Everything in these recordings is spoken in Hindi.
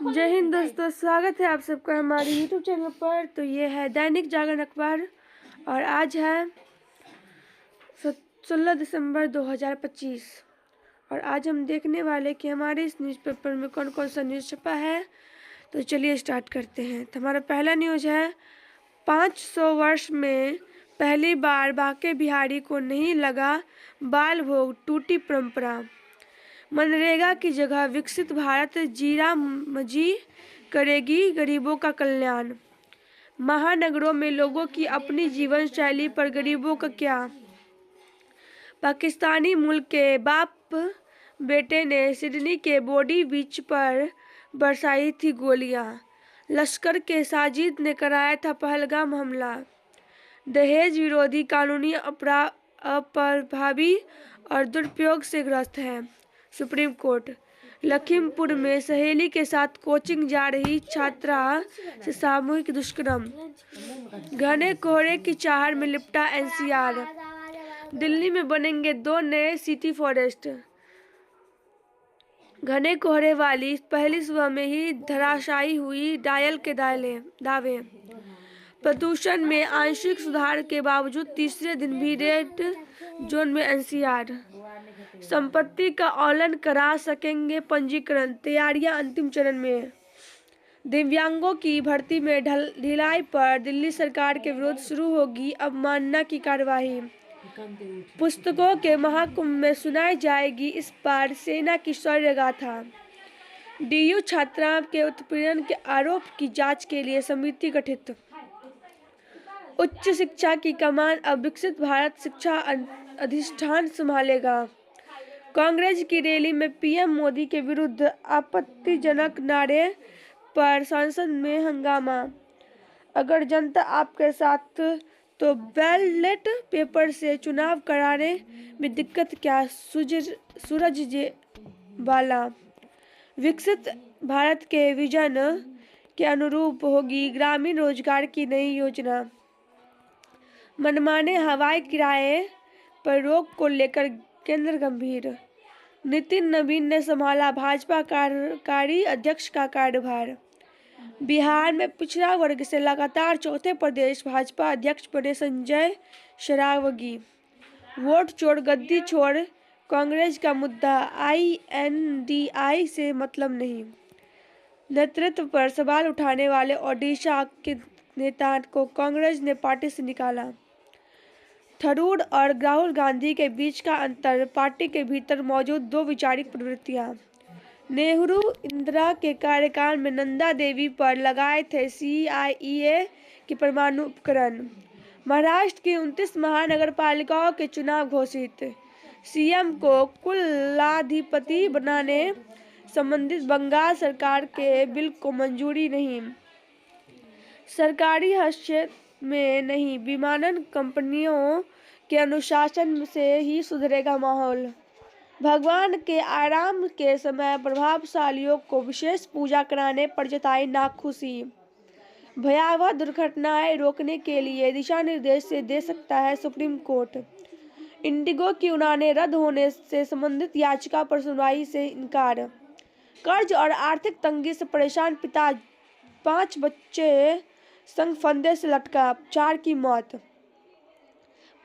जय हिंद दोस्तों, स्वागत है आप सबका हमारे YouTube चैनल पर। तो ये है दैनिक जागरण अखबार और आज है 16 दिसंबर 2025 और आज हम देखने वाले कि हमारे इस न्यूज़पेपर में कौन कौन सा न्यूज़ छपा है। तो चलिए स्टार्ट करते हैं। तो हमारा पहला न्यूज़ है 500 वर्ष में पहली बार बांके बिहारी को नहीं लगा बाल भोग, टूटी परंपरा। मनरेगा की जगह विकसित भारत जीरा मजी करेगी गरीबों का कल्याण। महानगरों में लोगों की अपनी जीवन शैली पर गरीबों का क्या। पाकिस्तानी मूल के बाप बेटे ने सिडनी के बोडी बीच पर बरसाई थी गोलियां। लश्कर के साजिद ने कराया था पहलगाम हमला। दहेज विरोधी कानूनी अप्रभावी और दुरुपयोग से ग्रस्त है। Supreme court. लखीमपुर में सहेली के साथ कोचिंग जा रही छात्रा से सामूहिक दुष्कर्म। घने कोहरे की चाहर में लिपटा एनसीआर। दिल्ली में बनेंगे 2 नए सिटी फॉरेस्ट। घने कोहरे वाली पहली सुबह में ही धराशायी हुई डायल के दावे। प्रदूषण में आंशिक सुधार के बावजूद तीसरे दिन भी रेड जोन में एनसीआर। संपत्ति का ऑनलाइन करा सकेंगे पंजीकरण, तैयारियां अंतिम चरण में। दिव्यांगों की भर्ती में ढिलाई पर दिल्ली सरकार के विरुद्ध शुरू होगी अवमानना की कार्यवाही। पुस्तकों के महाकुंभ में सुनाई जाएगी इस बार सेना की शौर्य गाथा। डीयू छात्रा के उत्पीड़न के आरोप की जांच के लिए समिति गठित। उच्च शिक्षा की कमान अब विकसित भारत शिक्षा अधिष्ठान संभालेगा। कांग्रेस की रैली में पीएम मोदी के विरुद्ध आपत्तिजनक नारे पर संसद में हंगामा। अगर जनता आपके साथ तो बैलेट पेपर से चुनाव कराने में दिक्कत क्या। सूरजवाला। विकसित भारत के विजन के अनुरूप होगी ग्रामीण रोजगार की नई योजना। मनमाने हवाई किराए पर रोक को लेकर केंद्र गंभीर। नितिन नवीन ने संभाला भाजपा कार्यकारी अध्यक्ष का कार्यभार। बिहार में पिछड़ा वर्ग से लगातार चौथे प्रदेश भाजपा अध्यक्ष बने संजय शरावगी। वोट चोर गद्दी छोड़ कांग्रेस का मुद्दा INDI से मतलब नहीं। नेतृत्व पर सवाल उठाने वाले ओडिशा के नेता को कांग्रेस ने पार्टी से निकाला। थरूर और राहुल गांधी के बीच का अंतर, पार्टी के भीतर मौजूद 2 वैचारिक प्रवृत्तियां। नेहरू इंदिरा के कार्यकाल में नंदा देवी पर लगाए थे CIEA के परमाणु उपकरण। महाराष्ट्र की 29 महानगर पालिकाओं के चुनाव घोषित। सीएम को कुलाधिपति बनाने संबंधित बंगाल सरकार के बिल को मंजूरी नहीं। सरकारी हस्तक्षेप में नहीं, विमानन कंपनियों के अनुशासन से ही सुधरेगा माहौल। भगवान के आराम के समय प्रभावशालियों को विशेष पूजा कराने पर जताई नाखुशी। भयावह दुर्घटनाएं रोकने के लिए दिशा निर्देश दे सकता है सुप्रीम कोर्ट। इंडिगो की उड़ानें रद्द होने से संबंधित याचिका पर सुनवाई से इनकार। कर्ज और आर्थिक तंगी से परेशान पिता 5 बच्चे संग फंदे से लटका, 4 की मौत।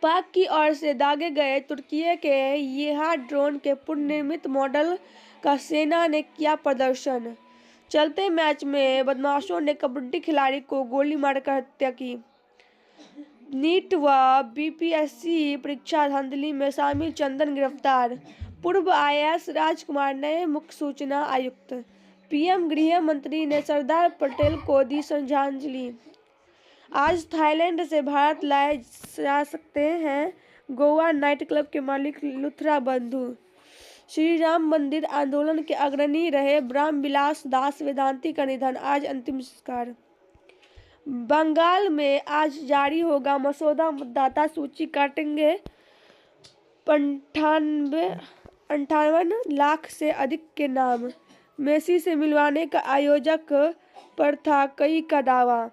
पाक की ओर से दागे गए तुर्की के यह ड्रोन के पुनर्निर्मित मॉडल का सेना ने किया प्रदर्शन। चलते मैच में बदमाशों ने कबड्डी खिलाड़ी को गोली मारकर हत्या की। नीट व BPSC परीक्षा धांधली में शामिल चंदन गिरफ्तार। पूर्व IAS राजकुमार नए मुख्य सूचना आयुक्त। PM गृह मंत्री ने सरदार पटेल को दी श्रद्धांजलि। आज थाईलैंड से भारत लाए जा सकते हैं गोवा नाइट क्लब के मालिक लुथरा बंधु। श्री राम मंदिर आंदोलन के अग्रणी रहे ब्रह्मविलास दास वेदांती का निधन, आज अंतिम संस्कार। बंगाल में आज जारी होगा मसौदा, मतदाता सूची काटेंगे 58 लाख से अधिक के नाम। मेसी से मिलवाने का आयोजक पर था कई का दावा।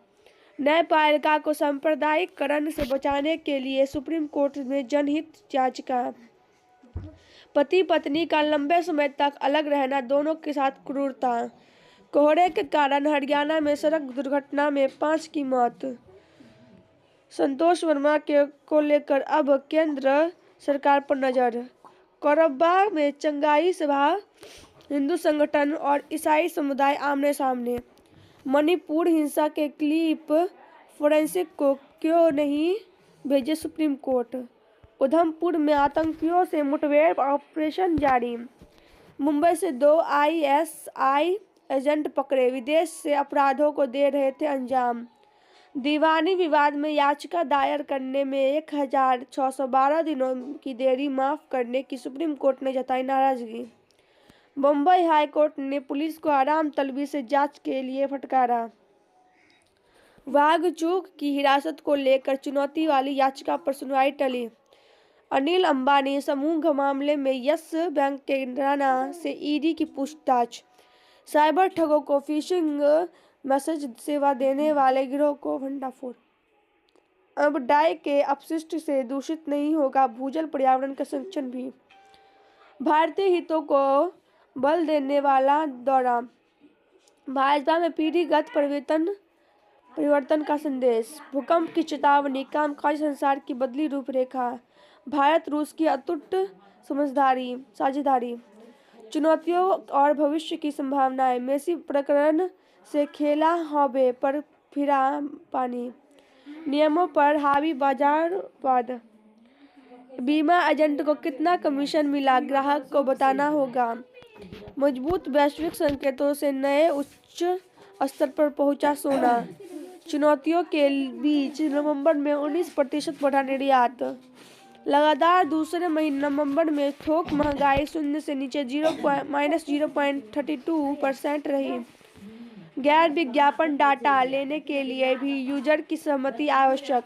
न्यायपालिका को सांप्रदायिकरण से बचाने के लिए सुप्रीम कोर्ट में जनहित याचिका। पति पत्नी का लंबे समय तक अलग रहना, दोनों के साथ क्रूरता। कोहरे के कारण हरियाणा में सड़क दुर्घटना में 5 की मौत। संतोष वर्मा को लेकर अब केंद्र सरकार पर नजर। कोरबा में चंगाई सभा, हिंदू संगठन और ईसाई समुदाय आमने सामने। मणिपुर हिंसा के क्लिप फोरेंसिक को क्यों नहीं भेजे सुप्रीम कोर्ट। उधमपुर में आतंकियों से मुठभेड़ ऑपरेशन जारी। मुंबई से 2 ISI एजेंट पकड़े, विदेश से अपराधों को दे रहे थे अंजाम। दीवानी विवाद में याचिका दायर करने में 1612 दिनों की देरी माफ करने की सुप्रीम कोर्ट ने जताई नाराजगी। बम्बई हाई कोर्ट ने पुलिस को आराम तलबी से जांच के लिए फटकारा। वागचूक की हिरासत को लेकर चुनौती वाली याचिका पर सुनवाई टली। अनिल अंबानी समूह मामले में यस बैंक के राणा से ईडी की पूछताछ। साइबर ठगों को फिशिंग मैसेज सेवा देने वाले गिरोह को भंडाफोड़। अब डाई के अपशिष्ट से दूषित नहीं होगा भूजल, पर्यावरण का संरक्षण भी। भारतीय हितों को बल देने वाला दौरा। भाजपा में पीढ़ीगत परिवर्तन का संदेश। भूकंप की चेतावनी, कामकाजी संसार की बदली रूपरेखा। भारत रूस की अटूट साझेदारी। चुनौतियों और भविष्य की संभावनाएं। मेसी प्रकरण से खेला हौबे पर फिरा पानी। नियमों पर हावी बाजारवाद। बीमा एजेंट को कितना कमीशन मिला, ग्राहक को बताना होगा। मजबूत वैश्विक संकेतों से नए उच्च स्तर पर पहुंचा सोना। चुनौतियों के बीच नवंबर में 19% बढ़ा निर्यात। लगातार दूसरे महीने नवंबर में थोक महंगाई शून्य से नीचे -0.32% रही। गैर विज्ञापन डाटा लेने के लिए भी यूजर की सहमति आवश्यक।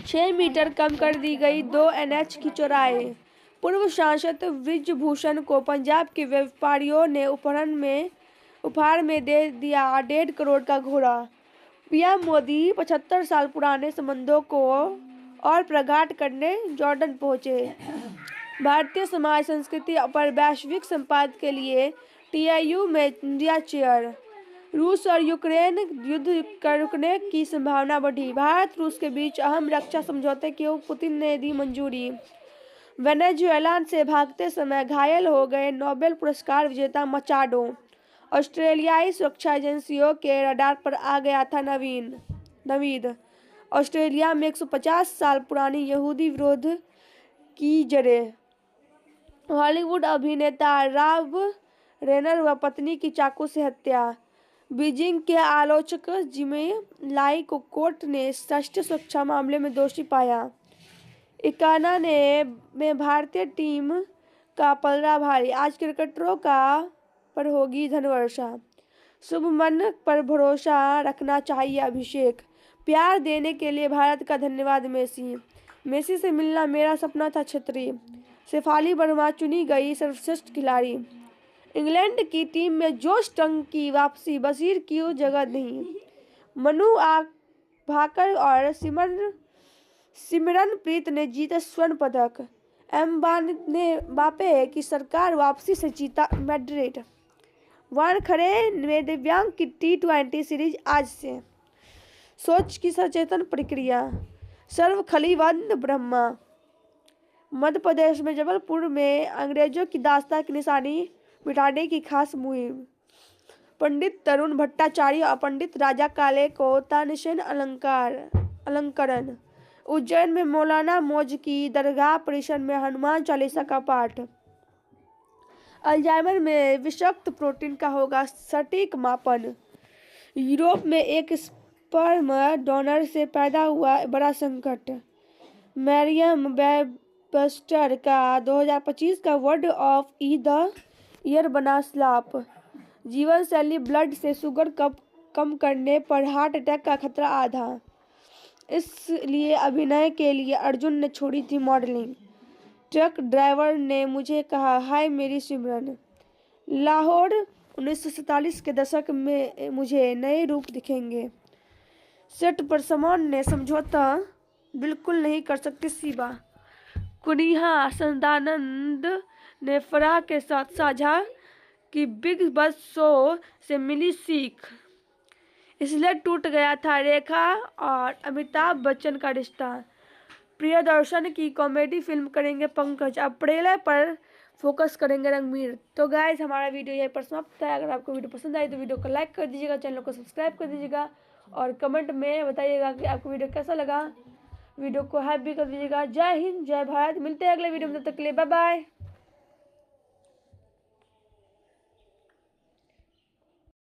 6 मीटर कम कर दी गई 2 NH की चौड़ाई। पूर्व सांसद ब्रिजभूषण को पंजाब के व्यापारियों ने उपहार में दे दिया 1.5 करोड़ का घोड़ा। पीएम मोदी 75 साल पुराने संबंधों को और प्रगाढ़ करने जॉर्डन पहुंचे। भारतीय समाज संस्कृति पर वैश्विक संवाद के लिए TIU में इंडिया चेयर। रूस और यूक्रेन युद्ध रुकने की संभावना बढ़ी। भारत रूस के बीच अहम रक्षा समझौते को पुतिन ने दी मंजूरी। वेनेजुएला से भागते समय घायल हो गए नोबेल पुरस्कार विजेता मचाडो। ऑस्ट्रेलियाई सुरक्षा एजेंसियों के रडार पर आ गया था नवीद। ऑस्ट्रेलिया में 150 साल पुरानी यहूदी विरोध की जड़ें। हॉलीवुड अभिनेता रॉब रेनर व पत्नी की चाकू से हत्या। बीजिंग के आलोचक जिमी लाई को कोर्ट ने राष्ट्रीय सुरक्षा मामले में दोषी पाया। इकाना में भारतीय टीम का पलड़ा भारी। आज क्रिकेटरों पर होगी धनवर्षा। शुभमन पर भरोसा रखना चाहिए अभिषेक। प्यार देने के लिए भारत का धन्यवाद मेसी से मिलना मेरा सपना था छतरी। शेफाली वर्मा चुनी गई सर्वश्रेष्ठ खिलाड़ी। इंग्लैंड की टीम में जोश टंग की वापसी, बशीर की जगह नहीं। मनु भाकर और सिमरनप्रीत ने जीता स्वर्ण पदक। बापे की सरकार वापसी से जीता मैड्रिड। वानखड़े में दिव्यांग की T20 सीरीज आज से। सोच की सचेतन प्रक्रिया। सर्व खलीबंद ब्रह्मा। मध्य प्रदेश में जबलपुर में अंग्रेजों की दास्तां की निशानी मिटाने की खास मुहिम। पंडित तरुण भट्टाचार्य और पंडित राजा काले को तानसेन अलंकरण। उज्जैन में मौलाना मौज की दरगाह परिसर में हनुमान चालीसा का पाठ। अल्जाइमर में विषाक्त प्रोटीन का होगा सटीक मापन। यूरोप में एक स्पर्म डोनर से पैदा हुआ बड़ा संकट। मैरियम वेबस्टर का 2025 का वर्ड ऑफ द ईयर बना स्लाप। जीवन शैली ब्लड से शुगर कम करने पर हार्ट अटैक का खतरा आधा। इसलिए अभिनय के लिए अर्जुन ने छोड़ी थी मॉडलिंग। ट्रक ड्राइवर ने मुझे कहा, हाय मेरी सिमरन। लाहौर 1947 के दशक में मुझे नए रूप दिखेंगे। सेट पर समान ने समझौता बिल्कुल नहीं कर सकती शिवा। कुनिहा सदानंद ने फराह के साथ साझा कि बिग बॉस शो से मिली सीख, इसलिए टूट गया था रेखा और अमिताभ बच्चन का रिश्ता। प्रियदर्शन की कॉमेडी फिल्म करेंगे पंकज, अब प्रेरला पर फोकस करेंगे रणवीर। तो गाइस हमारा वीडियो यहीं पर समाप्त है। अगर आपको वीडियो पसंद आई तो वीडियो को लाइक कर दीजिएगा, चैनल को सब्सक्राइब कर दीजिएगा और कमेंट में बताइएगा कि आपको वीडियो कैसा लगा। वीडियो को हाइप भी कर दीजिएगा। जय हिंद, जय भारत। मिलते हैं अगले वीडियो में, तब तक के लिए बाय बाय।